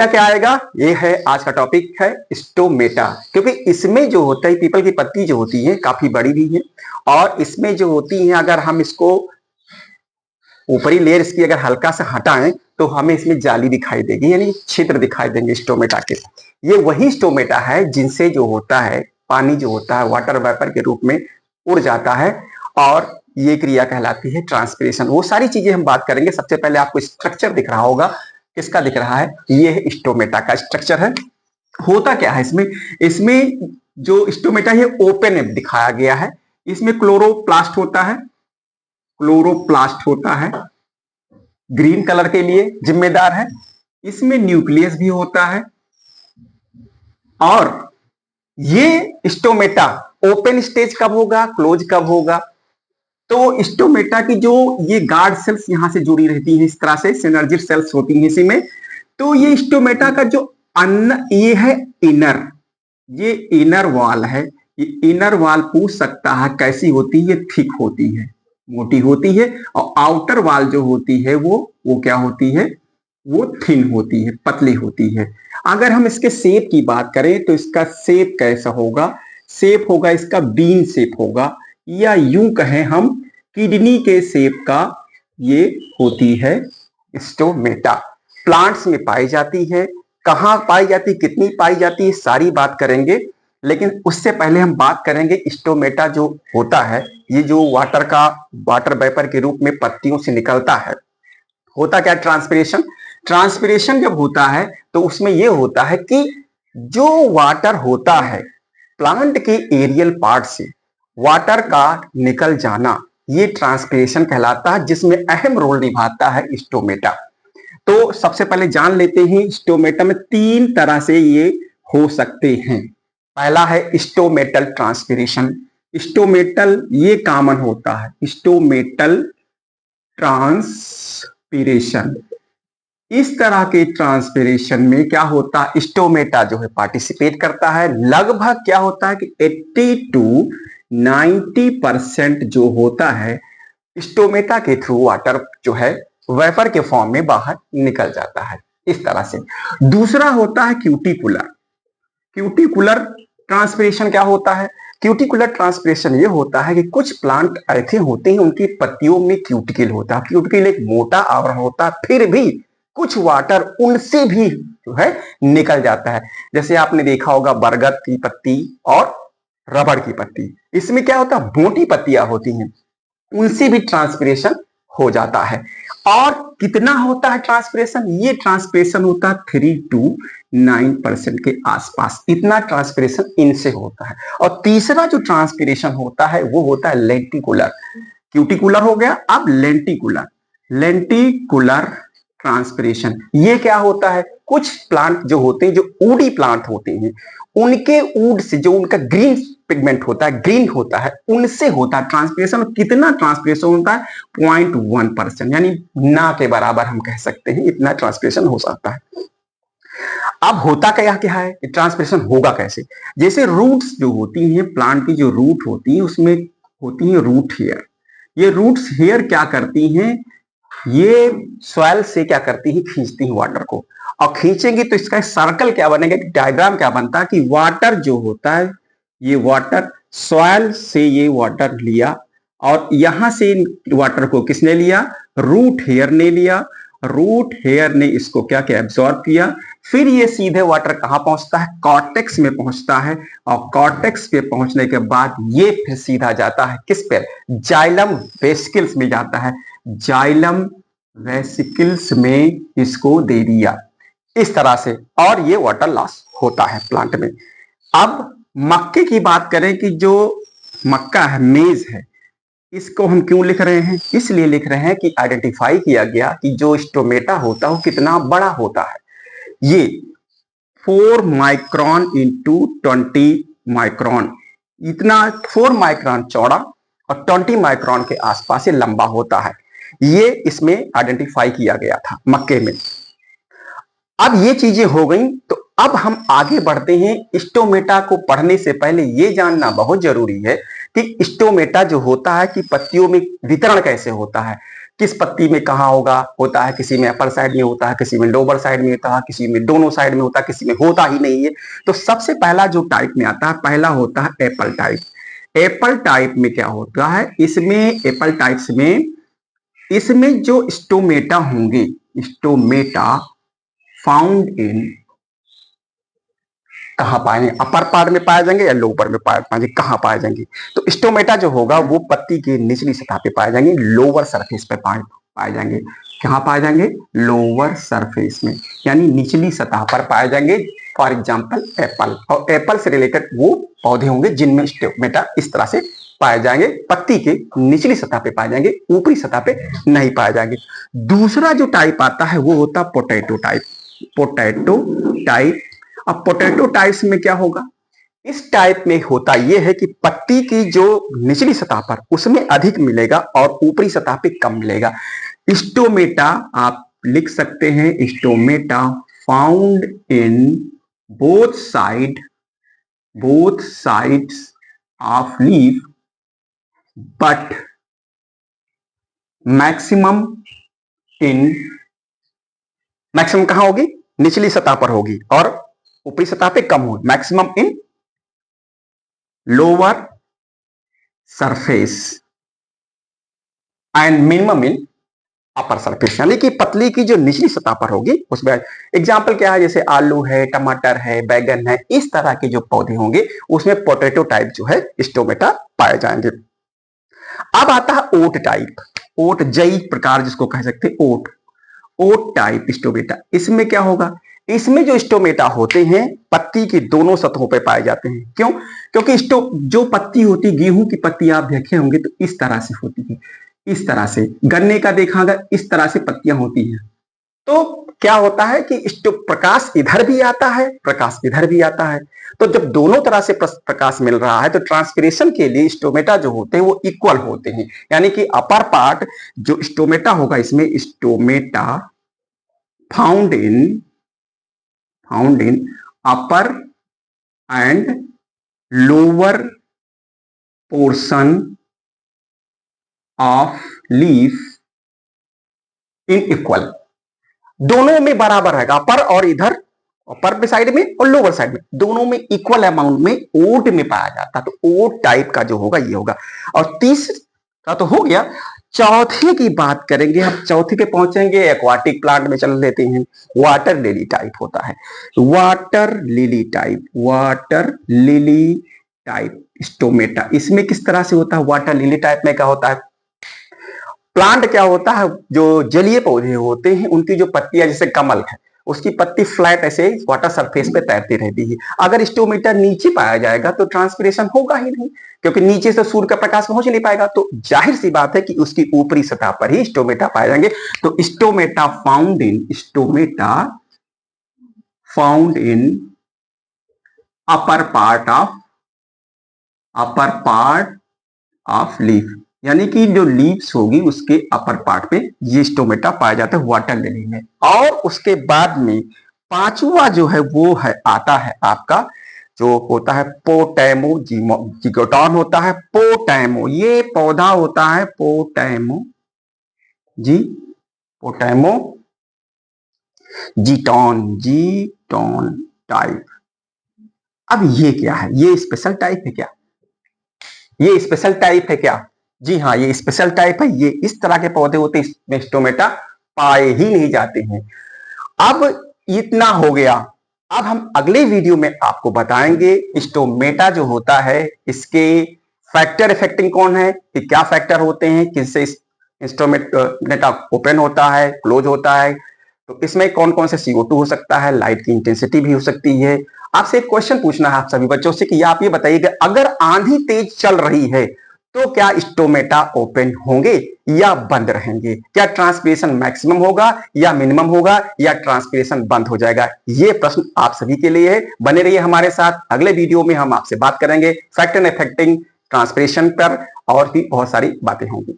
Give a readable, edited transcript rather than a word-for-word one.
क्या आएगा, ये है आज का टॉपिक है स्टोमेटा। क्योंकि इसमें जो होता है पीपल की पत्ती जो होती है काफी बड़ी भी है, और इसमें जो होती है अगर हम इसको ऊपरी लेयर इसकी अगर हल्का सा हटाएं तो हमें इसमें जाली दिखाई देगी, यानी छिद्र दिखाई देंगे स्टोमेटा के। ये वही स्टोमेटा है जिनसे जो होता है पानी जो होता है वाटर वेपर के रूप में उड़ जाता है, और ये क्रिया कहलाती है ट्रांसपिरेशन। वो सारी चीजें हम बात करेंगे। सबसे पहले आपको स्ट्रक्चर दिख रहा होगा, किसका दिख रहा है, ये है स्टोमेटा का स्ट्रक्चर है। होता क्या है इसमें, इसमें जो स्टोमेटा है ओपन दिखाया गया है। इसमें क्लोरोप्लास्ट होता है, क्लोरोप्लास्ट होता है, ग्रीन कलर के लिए जिम्मेदार है। इसमें न्यूक्लियस भी होता है, और ये स्टोमेटा ओपन स्टेज कब होगा, क्लोज कब होगा, तो स्टोमेटा की जो ये गार्ड सेल्स यहां से जुड़ी रहती हैं, इस तरह से सिनर्जी सेल्स होती हैं इसी में। तो ये स्टोमेटा का जो ये है इनर, ये इनर वॉल है। ये इनर वॉल पूछ सकता है कैसी होती है, थिक होती है, मोटी होती है। और आउटर वॉल जो होती है वो क्या होती है, वो थिन होती है, पतली होती है। अगर हम इसके शेप की बात करें तो इसका शेप कैसा होगा, शेप होगा इसका बीन शेप होगा, या यूं कहें हम किडनी के शेप का ये होती है स्टोमेटा। प्लांट्स में पाई जाती है, कहां पाई जाती, कितनी पाई जाती है, सारी बात करेंगे। लेकिन उससे पहले हम बात करेंगे स्टोमेटा जो होता है, ये जो वाटर वेपर के रूप में पत्तियों से निकलता है, होता क्या, ट्रांसपिरेशन। ट्रांसपिरेशन जब होता है तो उसमें यह होता है कि जो वाटर होता है प्लांट के एरियल पार्ट से वाटर का निकल जाना, ये ट्रांसपिरेशन कहलाता है, जिसमें अहम रोल निभाता है स्टोमेटा। तो सबसे पहले जान लेते हैं स्टोमेटा में तीन तरह से ये हो सकते हैं। पहला है स्टोमेटल ट्रांसपिरेशन। स्टोमेटल ये कॉमन होता है, स्टोमेटल ट्रांसपिरेशन। इस तरह के ट्रांसपिरेशन में क्या होता है, स्टोमेटा जो है पार्टिसिपेट करता है। लगभग क्या होता है कि 80 to 90% जो होता है स्टोमेटा के थ्रू वाटर जो है वेपर के फॉर्म में बाहर निकल जाता है, इस तरह से। दूसरा होता है क्यूटिकुलर। क्यूटिकुलर ट्रांसपिरेशन क्या होता है, क्यूटिकुलर ट्रांसपिरेशन ये होता है कि कुछ प्लांट ऐसे होते हैं उनकी पत्तियों में क्यूटिकल होता है। क्यूटिकल एक मोटा आवरण होता है, फिर भी कुछ वाटर उनसे भी जो है निकल जाता है। जैसे आपने देखा होगा बरगद की पत्ती और रबड़ की पत्ती, इसमें क्या होता है, मोटी पत्तियां होती हैं, उनसे भी ट्रांसपिरेशन हो जाता है। और कितना होता है ट्रांसपिरेशन, ये ट्रांसपिरेशन होता है 3 to 9% के आसपास, इतना ट्रांसपिरेशन इनसे होता है। और तीसरा जो ट्रांसपिरेशन होता है वो होता है लेंटिकुलर। क्यूटिकुलर हो गया, अब लेंटिकुलर। लेंटिकुलर ट्रांसपिरेशन ये क्या होता है, कुछ प्लांट जो होते हैं, जो ऊडी प्लांट होते हैं, उनके ऊड से जो उनका ग्रीन पिगमेंट होता है, ग्रीन होता है, उनसे होता है ट्रांसपिरेशन। कितना ट्रांसपिरेशन होता है, 0.1%, यानी ना के बराबर हम कह सकते हैं, इतना ट्रांसपिरेशन हो सकता है। अब होता क्या क्या है, ट्रांसपिरेशन होगा कैसे, जैसे रूट्स जो होती हैं, प्लांट की जो रूट होती है उसमें होती है रूट हेयर। ये रूट्स हेयर क्या करती हैं, ये सॉइल से क्या करती है, खींचती है वाटर को। और खींचेंगे तो इसका सर्कल क्या बनेगा, डायग्राम क्या बनता है कि वाटर जो होता है, ये वाटर सॉइल से ये वाटर लिया, और यहां से वाटर को किसने लिया, रूट हेयर ने लिया। रूट हेयर ने इसको क्या क्या एब्जॉर्ब किया, फिर ये सीधे वाटर कहां पहुंचता है, कॉर्टेक्स में पहुंचता है। और कॉर्टेक्स पे पहुंचने के बाद ये फिर सीधा जाता है किस पे, जाइलम वेसिकल्स में जाता है। जाइलम वेसिकल्स में इसको दे दिया, इस तरह से, और ये वाटर लॉस होता है प्लांट में। अब मक्के की बात करें कि जो मक्का है, मेज है, इसको हम क्यों लिख रहे हैं, इसलिए लिख रहे हैं कि आइडेंटिफाई किया गया कि जो स्टोमेटा होता है वो कितना बड़ा होता है। ये 4 माइक्रोन इंटू 20 माइक्रोन, इतना 4 माइक्रोन चौड़ा और 20 माइक्रोन के आसपास ये लंबा होता है। ये इसमें आइडेंटिफाई किया गया था मक्के में। अब ये चीजें हो गई, तो अब हम आगे बढ़ते हैं। स्टोमेटा को पढ़ने से पहले ये जानना बहुत जरूरी है कि स्टोमेटा जो होता है कि पत्तियों में वितरण कैसे होता है। किस पत्ती में कहाँ होता है, किसी में अपर साइड में होता है, किसी में लोअर साइड में होता है, किसी में दोनों साइड में होता है, किसी में होता ही नहीं है। तो सबसे पहला जो टाइप में आता है, पहला होता है एप्पल टाइप। एप्पल टाइप में क्या होता है, इसमें एप्पल टाइप्स में इसमें जो स्टोमेटा होंगे, स्टोमेटा फाउंड इन कहां पाएंगे, अपर पार्ट में पाए जाएंगे या लोअर में पाए जाएंगे, कहां पाए जाएंगे? तो स्टोमेटा जो होगा वो पत्ती की निचली सतह पे पाए जाएंगे, लोअर सरफेस पे पाए जाएंगे। कहां पाए जाएंगे? लोअर सरफेस में, यानी निचली सतह पर पाए जाएंगे। फॉर एग्जाम्पल एप्पल, और एप्पल से रिलेटेड वो पौधे होंगे जिनमें स्टोमेटा इस तरह से पाए जाएंगे, पत्ती के निचली सतह पे पाए जाएंगे, ऊपरी सतह पे नहीं पाए जाएंगे। दूसरा जो टाइप आता है वो होता है पोटैटो टाइप। पोटैटो टाइप, अब पोटैटो टाइप्स में क्या होगा, इस टाइप में होता यह है कि पत्ती की जो निचली सतह पर उसमें अधिक मिलेगा और ऊपरी सतह पे कम मिलेगा। स्टोमेटा आप लिख सकते हैं, stomata found in both sides of leaf but maximum कहां होगी? निचली सतह पर होगी और ऊपरी सतह पे कम होगी। Maximum in lower surface and minimum in upper surface, यानी कि पतली की जो निचली सतह पर होगी उसमें। एग्जाम्पल क्या है, जैसे आलू है, टमाटर है, बैगन है, इस तरह के जो पौधे होंगे उसमें पोटैटो टाइप जो है स्टोमेटा पाए जाएंगे। अब आता है ओट टाइप, ओट जई प्रकार जिसको कह सकते हैं, ओट टाइप स्टोमेटा। इसमें क्या होगा, इसमें जो स्टोमेटा होते हैं पत्ती की दोनों सतहों पर पाए जाते हैं। क्यों? क्योंकि जो पत्ती होती, गेहूं की पत्ती आप देखे होंगे तो इस तरह से होती है, इस तरह से। गन्ने का देखा होगा, इस तरह से पत्तियां होती हैं। तो क्या होता है कि प्रकाश इधर भी आता है, प्रकाश इधर भी आता है। तो जब दोनों तरह से प्रकाश मिल रहा है तो ट्रांसपिरेशन के लिए स्टोमेटा जो होते हैं वो इक्वल होते हैं, यानी कि अपर पार्ट जो स्टोमेटा होगा, इसमें stomata found in upper and lower portion of leaf in equal, दोनों में बराबर रहेगा, अपर और इधर अपर साइड में और लोअर साइड में, दोनों में इक्वल अमाउंट में ओट में पाया जाता है। तो ओट टाइप का जो होगा ये होगा। और तीसरा तो हो गया, चौथे की बात करेंगे। हम चौथे पे पहुंचेंगे, एक्वाटिक प्लांट में चल लेते हैं। वाटर लिली टाइप होता है, वाटर लिली टाइप स्टोमेटा। इसमें किस तरह से होता है? वाटर लिली टाइप में क्या होता है, प्लांट क्या होता है, जो जलीय पौधे होते हैं उनकी जो पत्तियां, जैसे कमल है, उसकी पत्ती फ्लैट ऐसे वाटर सरफेस पे तैरती रहती है। अगर स्टोमेटा नीचे पाया जाएगा तो ट्रांसपिरेशन होगा ही नहीं, क्योंकि नीचे से सूर्य का प्रकाश पहुंच नहीं पाएगा। तो जाहिर सी बात है कि उसकी ऊपरी सतह पर ही स्टोमेटा पाए जाएंगे। तो stomata found in upper part of leaf, यानी कि जो लीव्स होगी उसके अपर पार्ट पे ये स्टोमेटा पाया जाता है वाटर लिली में। और उसके बाद में पांचवा जो है वो है आता है आपका, जो होता है पोटैमो जिगोटॉन होता है। पोटैमो ये पौधा होता है, पोटैमो जीटॉन टाइप। अब ये क्या है, ये स्पेशल टाइप है क्या? ये स्पेशल टाइप है क्या? जी हाँ, ये स्पेशल टाइप है। ये इस तरह के पौधे होते हैं, इसमें स्टोमेटा पाए ही नहीं जाते हैं। अब इतना हो गया। अब हम अगले वीडियो में आपको बताएंगे स्टोमेटा जो होता है इसके फैक्टर इफेक्टिंग कौन है, कि क्या फैक्टर होते हैं, किससे स्टोमेटा ओपन होता है, क्लोज होता है। तो इसमें कौन कौन से CO2 हो सकता है, लाइट की इंटेंसिटी भी हो सकती है। आपसे एक क्वेश्चन पूछना है आप सभी बच्चों से कि आप ये बताइएगा, अगर आंधी तेज चल रही है तो क्या स्टोमेटा ओपन होंगे या बंद रहेंगे? क्या ट्रांसपिरेशन मैक्सिमम होगा या मिनिमम होगा, या ट्रांसपिरेशन बंद हो जाएगा? ये प्रश्न आप सभी के लिए है। बने रहिए हमारे साथ, अगले वीडियो में हम आपसे बात करेंगे फैक्टर इफेक्टिंग ट्रांसपिरेशन पर, और भी बहुत सारी बातें होंगी।